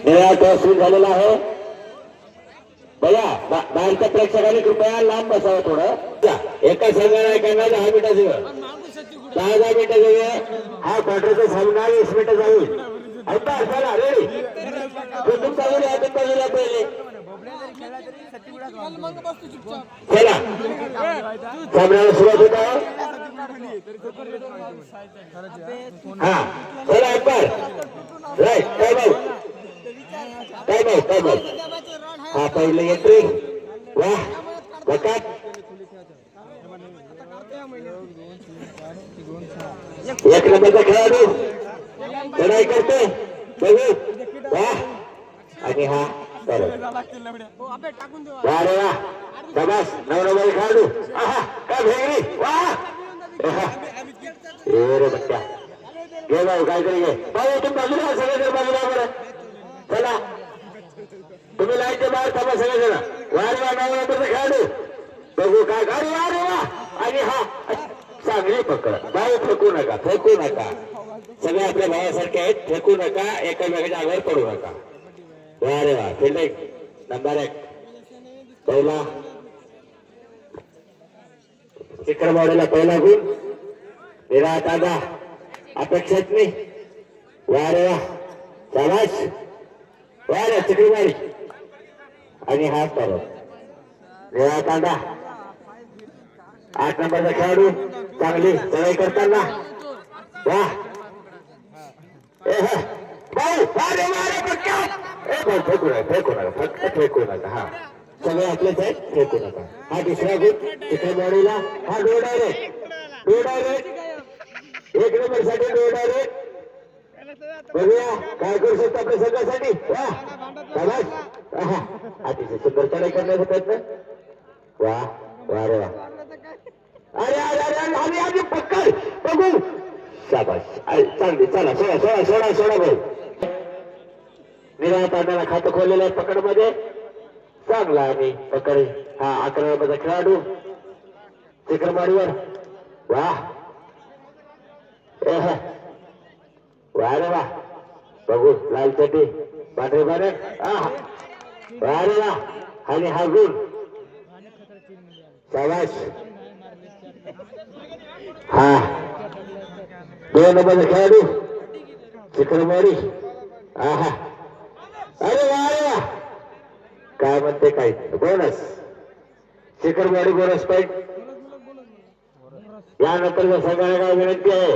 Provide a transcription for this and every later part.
निळा तहसील झालेला आहे. बघा बाहेरच्या प्रेक्षकांनी कृपया लांब बसावं थोडं. एका संघाला 10 मिनिटं दिवं 10 मिनिटं दिवं. हा क्वार्टरचा सामना 20 मिनिटं जाईल. आता चला रेडी. कुठून बाजूला पहिले चला सामन्याला सुरुवात होत आहे. हा चला अंपायर राईट. काय भाऊ हा पहिले एंट्री. वाह वकात एक नंबरचा खेळाडू चढाई करते. बघू वाह आणि हा वा रे वा शाबास. 9 नंबर खेळाडू. काय भेगरी वाह. रे बच्चा घे भाऊ काहीतरी घे भाऊ. तुम्ही बाजूला सगळे बाजूला बरं. चला तुम्ही लाईनच्या बाहेर थांबा सगळेजण. वारे वा 9 नंबरचा खेळाडू. बघू काय गाडी वा रे वा. आणि हा चांगली पकड. भाऊ फेकू नका. सगळे आपल्या भावासारखे आहेत. फेकू नका. एका वेगळ्या जागेवर पडू नका. वा रे वा फिल्डिंग नंबर 1 पहिला चिक्रवाडीला पहिला गुण. निळा तांबा अपेक्षित नाही. वा रे वा शाबास. वा रे चिक्रवाडी आणि हात परत निळा तांबा. 8 नंबरचा खेळाडू चांगली चढाई करताना. वा फेकू नका. हा सगळे आपलेच आहेत. फेकू नका. हा दुसरा गुण चित्रवाडीला. हा डो डायरेक्ट 1 नंबर साठी डो डायरेक्ट. बघूया काय करू शकतो आपल्या संघासाठी. वा अतिशय सुंदर चढाई करण्याचा प्रयत्न. वा रे वा. अरे आधी पक्कड बघू शाबास चांगली. चला सोडा भाऊ. निळा तांब्याला खातं खोललेलं आहे पकड मध्ये. चांगला आणि पकड. हा 11 नंबरचा खेळाडू चिक्रवाडीवर. वाह वा रे वा. बघू लाल चटी पांढरे बाणे. वा रे वा आणि हा गुण शाबास. हा 2 नंबरचा खेळाडू चिक्रवाडी. अरे वा काय म्हणते काय बोनस. चिक्रवाडी bonus point. यानंतर सगळ्यांना काय विनंती आहे.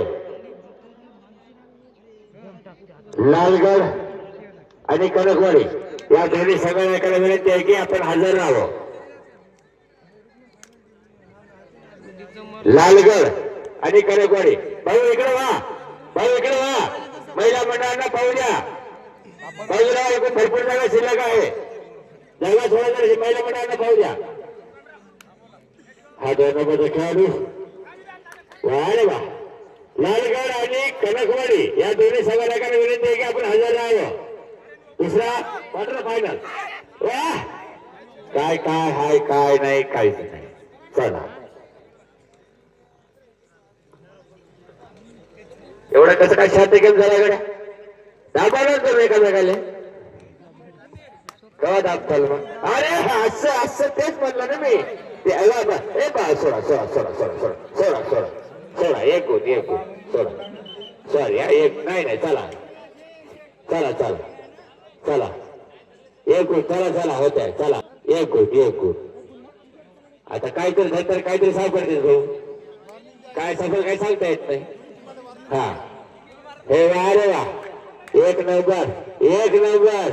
लालगड आणि कनकवाडी या दोन्ही सगळ्यांना विनंती आहे की आपण हजर राहावं. लालगड आणि कनकवाडी. भाऊ इकडे वा. महिला मंडळांना पाहू द्या. बाजूला एकूण भरपूर जागा शिल्लक आहे. जागा सोडा जर महिला मंडळांना पाहू द्या. हा 2 नंबरचा खेळाडू. वा रे वा. लालगड आणि कनकवाडी या दोन्ही संघटकांना विनंती आहे की आपण हजर राहावं. दुसरा क्वार्टर फायनल. वा काय हाय काय नाही काहीच नाही. चला एवढं कसं काय शांत गेम झाला गड्या. दाबावलं तर एका जागाले कवा दाब चाल मग. अरे असं तेच म्हणलं ना मी. ते सोडा एक गुण सॉरी एक नाही चला एक गुण. चला होत आहे. चला एक गुण. आता काहीतरी साफ करते भाऊ. काय सफल काय सांगता येत नाही. हा हे वा रे वा. 1 नंबर. एकच नंबर.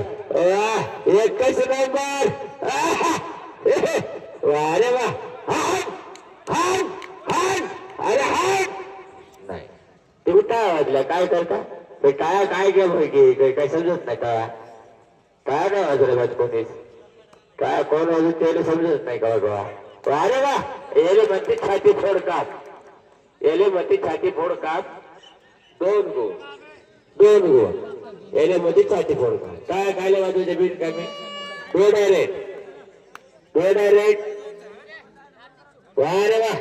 वा रे वा. अरे नाही ते उठा वाजला. काय करता काय गेम होय की काय समजत नाही का. काय नाही वाजलं माझ कोणीच. काय कोण वाजून त्याला समजत नाही का बघा. वा रे वा. येले म्हणते छाती फोड काप. 2 गुण याने मध्ये छाती फोड काप. काय वाजवायचे बीट काय मी. डो डायरेक्ट. वा रे वा.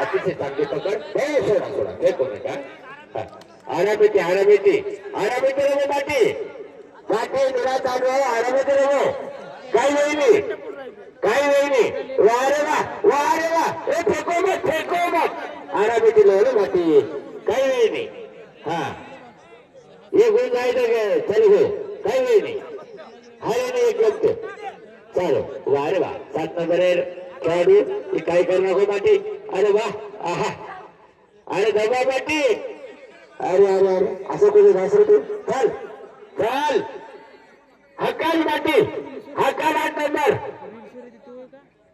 अतिशय चांगली पकड. सोडा फेकू नका. आरामिती पाठी. वाटे निरा चालू आहे आरामात रे काही नाही काही नाही वारे वा ए फेको मत आरामात रे वाटी काही नाही हा ये गुण जायचं चल गो काही नाही हाय नाही एक गमते चालो वारे वा 7 नंबर खेळाडू काय करणार हो माटी अरे वा आहा अरे दबा माटी अरे असं कुठे घासर तू चल हक्काल माटी हक्काल 8 नंबर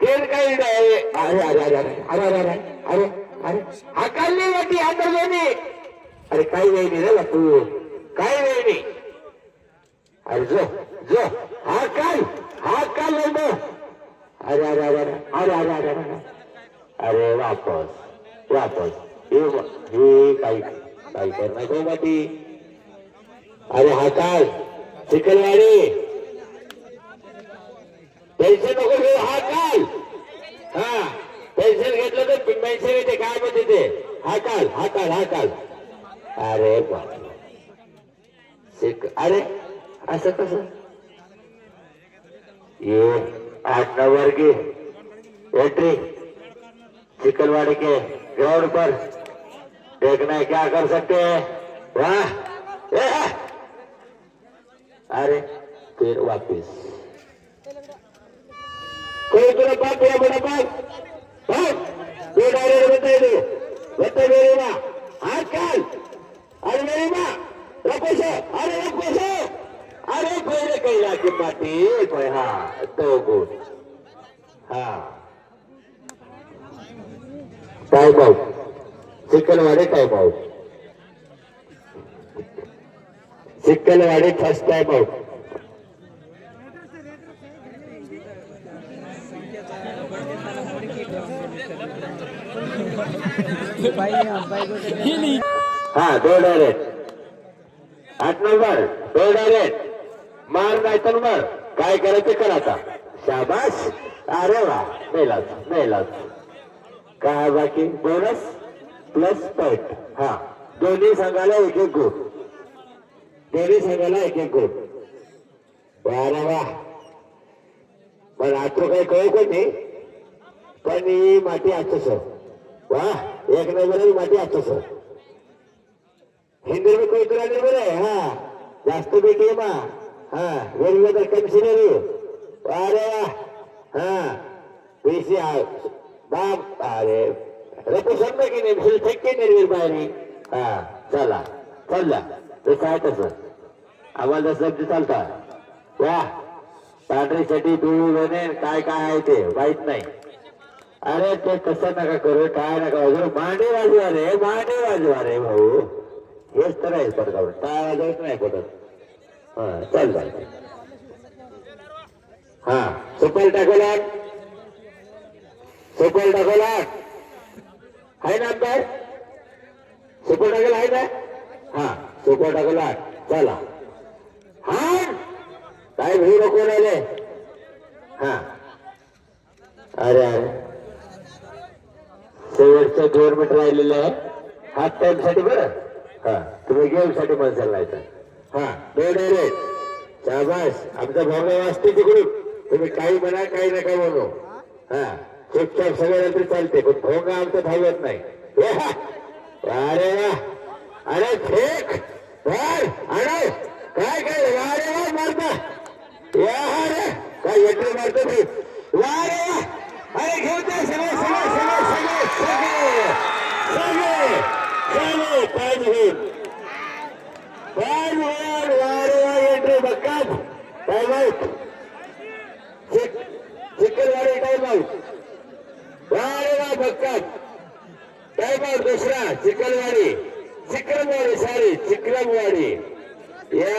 खेळ काही अरे हक्काल नाही माटी अंदर गेली अरे काही नाही रे तू काही नाही अरे जो हक्काल नाही अरे वापस हे काही करणार को माती अरे हा काय चिकलवाडी टेन्शन नको घेऊ हा काय हा टेन्शन घेतलं तर पैसे घेते काय म्हणते ते हा काल अरे अरे असं कसं ये 8 नंबर की एंट्री चिकलवाड़ी के ग्राउंड पर देखना है क्या कर सकते हैं वाह अरे फिर वापिस कोई तुला पाप या बड़ा पाप दो डायरेक्ट बता मेरी माँ हाथ काल अरे मेरी माँ रखो अरे पहले कहीं की माटी हाँ 2 गुण हाँ time out Chikalwadi time out Chikalwadi first time out हाँ 2 डायरेक्ट 8 नंबर 2 डायरेक्ट मार नाही तर मर काय करायचं कर आता शाबास अरे वा मेलाच काय बाकी बोनस प्लस पॉइंट हा दोन्ही संघाला एक गुण वा पण आतो काही कळू पण नाही पण ही माती आतस वा 1 नंबर माती आतस हिंदी में कोई तरह नहीं बोले हाँ जास्त बेटी मा हाँ वेगवेगळ्या कमिशनरी अरे हाँ पैसे बाप अरे रपू समजा की नाही थक्के निर्वीर बाहेरी हा चला तसं आहे तसं आम्हाला शब्द चालता वा पांढरीसाठी पिवळी काय आहे ते वाईट नाही अरे ते तसं नका करू काय नका वाजू मांडे वाजवा रे भाऊ हेच तर आहे सरकार काय वाजवत नाही पडत हा चल हा सुपल टाकला आहे ना आमदार सुपर टाकला आहे ना हा सुपर टाकला चला हा काय भीड नको राहिले हा अरे शेवटचं 2 मिनिट राहिलेलं आहे हाफ टाइम साठी बरं हा तुम्ही गेम साठी माणसाला लायचा हा 2 डायरेक्ट शाबास आमचा भावना वाचते तिकडून तुम्ही काही म्हणा काही नका म्हणू हा चुपचाप सगळ्यांना चालते पण भोंगा आमचा धावत नाही अरे वा अरे फेक वर अरे काय अरे वा मारता अरे काय एंट्री मारतो मी अरे वा अरे घेऊन सगळे पाच घेऊन वारे वा एंट्री बक्कात time out Chikalwadi time out वारे वा बक्कात टाइम आउट दुसरा चिक्रमवाडी या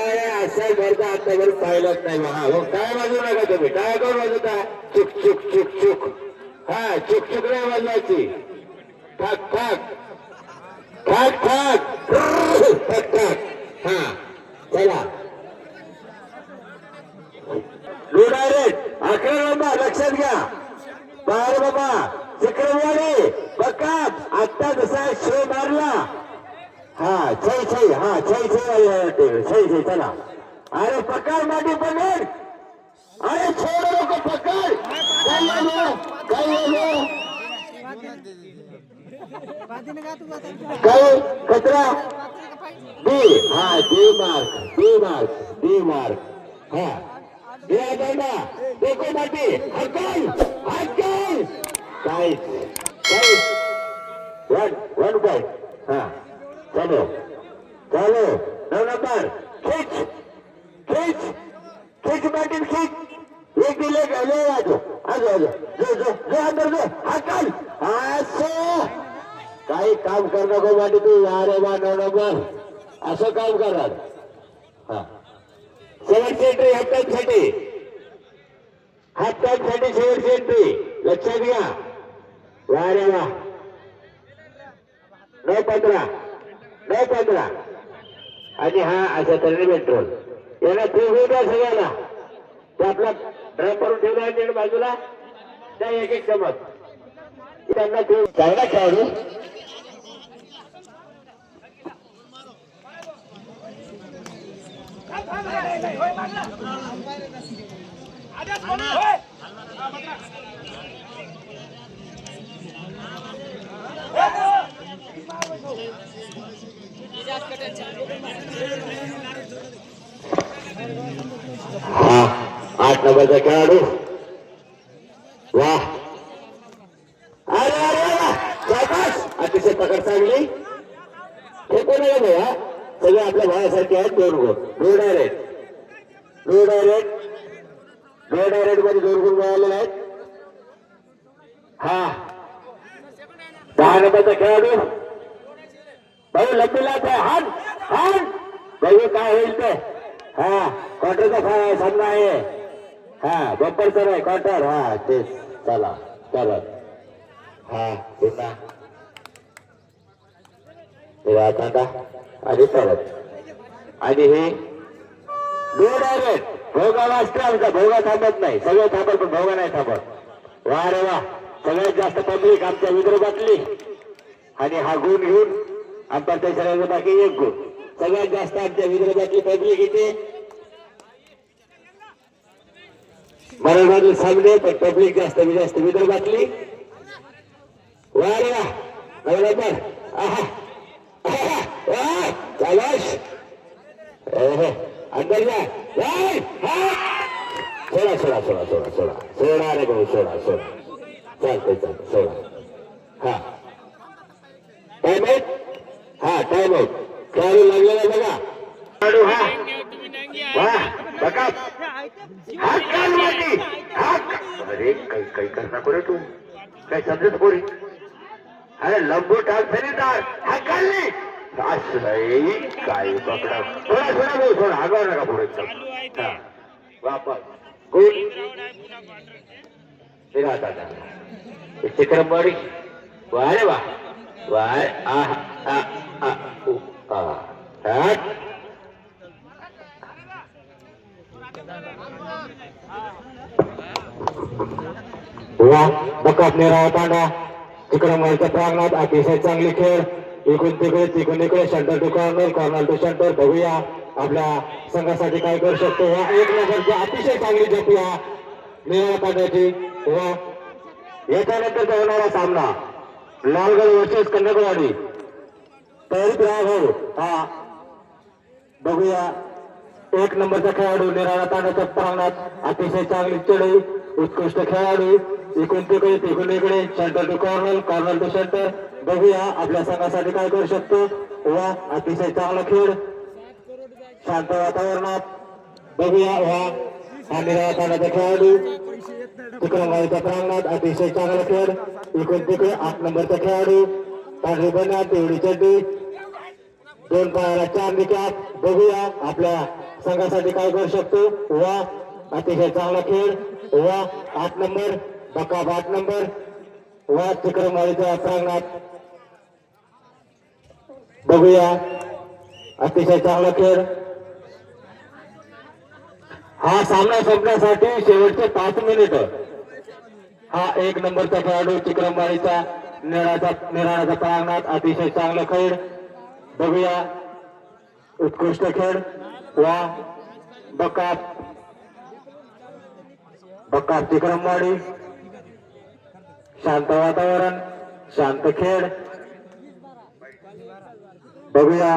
असं भरता आतावर पाहिलंच नाही हा काय वाजू नका तुम्ही काय करून वाजवता चुक हा चुक नाही वाजवायची ठाक हा चला लो डायरेक्ट 11 नंबर लक्षात घ्या बाबा चिक्रमवाडी बकात आता जसा शो मारला हा छै चला अरे पकड माटी पकड अरे छोड़ लोक पकड काय कचरा डी हा D mark D mark D mark हा देखो माटी हटल हटल काय काय वन पॉइंट हा चलो चलो 9 नंबर खींच खींच खींच माटी खींच एक दिले ले आजो आजो आजो जो जो जो अंदर जो हटल असं काही काम कर नको माटी तू अरे वा 9 नंबर असं काम करणार हा शेवटची एंट्री हाफ टाइम साठी शेवटची एंट्री लक्षात घ्या वा रे वा 9-15 आणि हा अशा तऱ्हेने पेट्रोल याला ते होऊ द्या सगळ्याला ते आपला ड्रम करून ठेवला आहे बाजूला त्या एक एक चमच त्यांना ते चांगला खेळाडू हा 8 नंबरचा खेळाडू वा अरे अरे शाबास अतिशय पकड चांगली हे कोण आहे भैया सगळे आपल्या भावासारखे आहेत दोन गुण नो डायरेक्ट मध्ये 2 गुण मिळालेले आहेत हा 10 नंबरचा खेळाडू भाऊ लंबीला हान हान भाऊ काय होईल ते हा क्वार्टरचा सामना आहे हा बंपरचा आहे क्वार्टर हा तेच चला परत हा पुन्हा कांदा आणि परत आणि हे नो डायरेक्ट भोगा वाजते आमचा भोगा थांबत नाही सगळं थांबत पण भोगा नाही थांबत वा रे वा सगळ्यात जास्त पब्लिक आमच्या विदर्भातली आणि हा गुण घेऊन आमच्या शहराचा बाकी 1 गुण सगळ्यात जास्त आमच्या विदर्भातली पब्लिक इथे मराठवाड्यात सामने पण पब्लिक जास्त विदर्भातली वा रे वा नवनंबर चालाश अंदर जा सोडा रे भाऊ सोडा चालतंय सोडा हा टाइम आउट हा टाइम आउट खेळाडू लागलेला बघा खेळाडू हा वा बघा हात काल माटी हात अरे काही करणार करे तू काय समजत पोरी अरे लंबू टाक फेरीदार हात काढली काय पकडा थोडा भाऊ थोडा आगाव नका पुढे वापस गुड चिक्रमवाडी वा रे वा वाय वा बकाप नेरा तांडा चिक्रमवाडीच्या प्रांगणात अतिशय चांगली खेळ इकडून तिकडे centre to corner to centre बघूया आपल्या संघासाठी काय करू शकतो वा 1 नंबरची अतिशय चांगली जपूया निळ्या तांड्याची वा याच्यानंतर होणारा सामना लालगड वर्सेस कन्याकुमारी तयारीत राहा भाऊ हा बघूया 1 नंबरचा खेळाडू निराळा तांड्याच्या प्रांगणात अतिशय चांगली चढई उत्कृष्ट खेळाडू इकडून तिकडे centre to corner to centre बघूया आपल्या संघासाठी काय करू शकतो वा अतिशय चांगला खेळ शांत वातावरणात बघूया वा हा निराळा तांड्याचा खेळाडू चिक्रमवाडीच्या प्रांगणात अतिशय चांगला खेळ इकडून तिकडे 8 नंबरचा खेळाडू पांढरी बन्या तेवढी चड्डी 2 पायाला 4 निकाप बघूया आपल्या संघासाठी काय करू शकतो वा अतिशय चांगला खेळ वा 8 नंबर बकाप 8 नंबर वा चिक्रमवाडीच्या प्रांगणात बघूया अतिशय चांगला खेळ हा सामना संपण्यासाठी शेवटचे 5 मिनिट हा 1 नंबरचा खेळाडू चिक्रमवाडीचा निराळाच्या प्रांगणात अतिशय चांगला खेळ बघूया उत्कृष्ट खेळ वा बकाप तिक्रमवाडी. शांत वातावरण, शांत खेळ. बघूया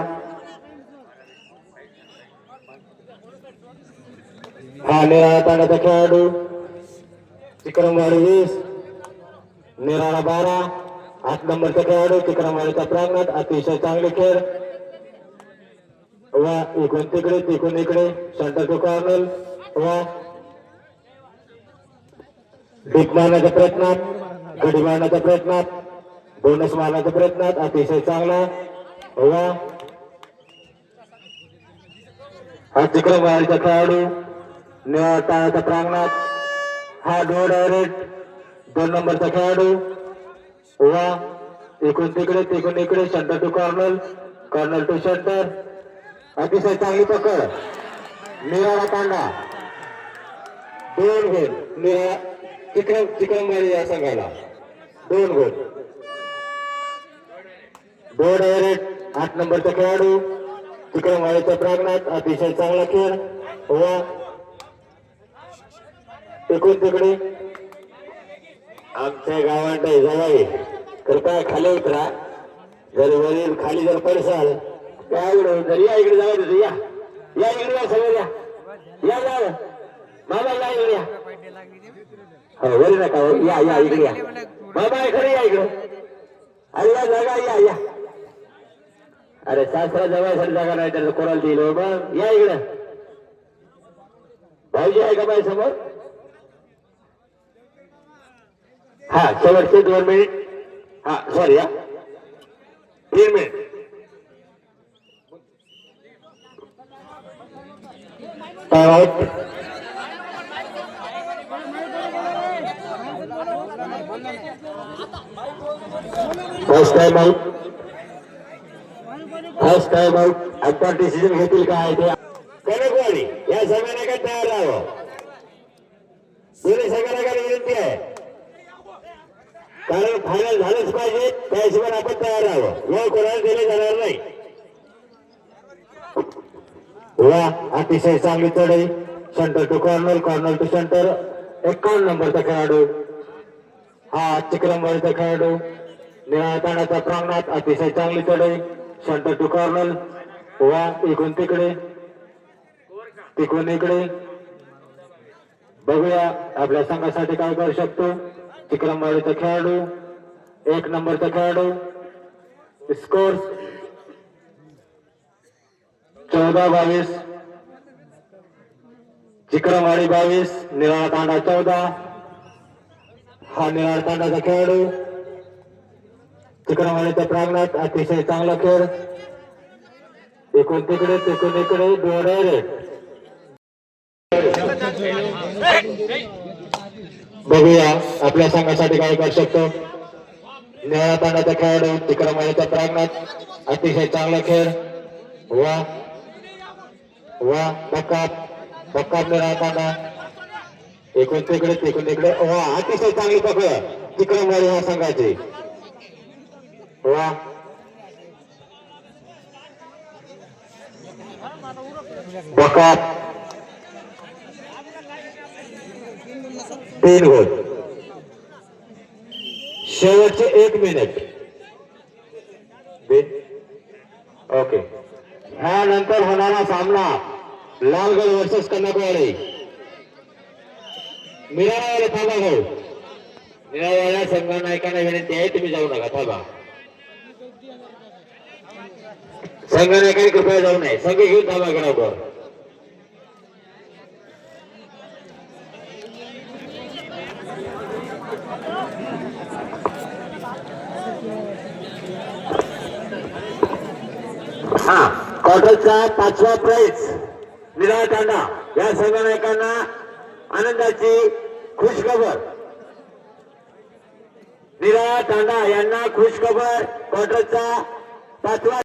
हा निराळा तांड्याचा खेळाडू. तिक्रमवाडी 20, निराळा 12. 8 नंबरचा खेळाडू तिक्रमवाडीच्या प्रांगणात. अतिशय चांगले खेळ. वा इकडून तिकडे तिकडून इकडे. Centre to corner. वा डिक मारण्याच्या प्रयत्नात, गडी मारण्याच्या प्रयत्नात, बोनस मारण्याच्या प्रयत्नात. अतिशय चांगला. वा हा तिक्रमवाडीचा खेळाडू निळ्या ताळ्याच्या प्रांगणात. हा डो डायरेक्ट 2 नंबरचा खेळाडू. वा इकडून तिकडे तिकडून इकडे. Centre to corner, corner to centre. अतिशय चांगली पकड. निराळा तांडा 2 गोल. निराळा तिक्रमवाडी या संघाला 2 गोल. डो डायरेक्ट 8 नंबरचा खेळाडू तिक्रमवाडीच्या प्रांगणात. अतिशय चांगला खेळ. वा इकडून तिकडे. आमच्या गावात जवळ कृपया खाली उतरा. जर वरील खाली जर पडसाल काय जर या इकडे जावं तिथे या या इकडे या सगळं या जावं बाबा या इकडे या. हो वरी नका या या इकडे या बाबा इकडे या इकडे. अरे या जागा या या. अरे सासरा जवळ जागा नाही तर कोणाला देईल बाबा. या इकडे. भाऊजी आहे का बाई समोर. हा शेवटचे 2 मिनिट. हा सॉरी या 3 minute. Time out. First time out. First time out. आता डिसिजन घेतील काय ते कनकवाडी या संघाने तयार राहावं. दोन्ही संघाला विनंती आहे कारण फायनल झालंच पाहिजे. त्या हिशोबाने आपण तयार राहावं. व कोणाला दिले जाणार नाही. वा अतिशय चांगली चढाई. Centre to corner, corner to centre. 51 नंबरचा खेळाडू हा तिक्रमवाडीचा खेळाडू निळ्या तांड्याच्या प्रांगणात. अतिशय चांगली चढाई. Centre to corner. वा इकडून तिकडे तिकडून इकडे. बघूया आपल्या संघासाठी काय करू शकतो तिक्रमवाडीचा खेळाडू. 1 नंबरचा खेळाडू. स्कोर 14-22. तिक्रमवाडी 22, निराळा तांडा 14. हा निराळा तांडाचा खेळाडू तिक्रमवाडीच्या प्रांगणात. अतिशय चांगला खेळ. इकडून तिकडे तिकडून इकडे. डो डायरेक्ट. बघूया आपल्या संघासाठी काय करू शकतो निराळा तांडाचा खेळाडू तिक्रमवाडीच्या प्रांगणात. अतिशय चांगला खेळ. वा वा बकाप निराळा तांडा. इकडून तिकडे तिकडून इकडे. वा अतिशय चांगली पकड तिक्रमवाडी या संघाची. वा बकाप 3 गोल. शेवटचे 1 मिनिट. ओके. ह्यानंतर होणारा सामना लालगड वर्सेस कनकवाडी. निराळ्याला थांबा भाऊ. निराळ्याला संघ नायकांना विनंती आहे तुम्ही जाऊ नका. थांबा. संघ नायकांनी कृपया जाऊ नये. संघ घेऊन थांबा गडावर. हा क्वार्टरचा 5वा प्राइज निराळा तांडा या संघनायकांना आनंदाची खुशखबर. निराळा तांडा यांना खुशखबर. क्वार्टरचा 5वा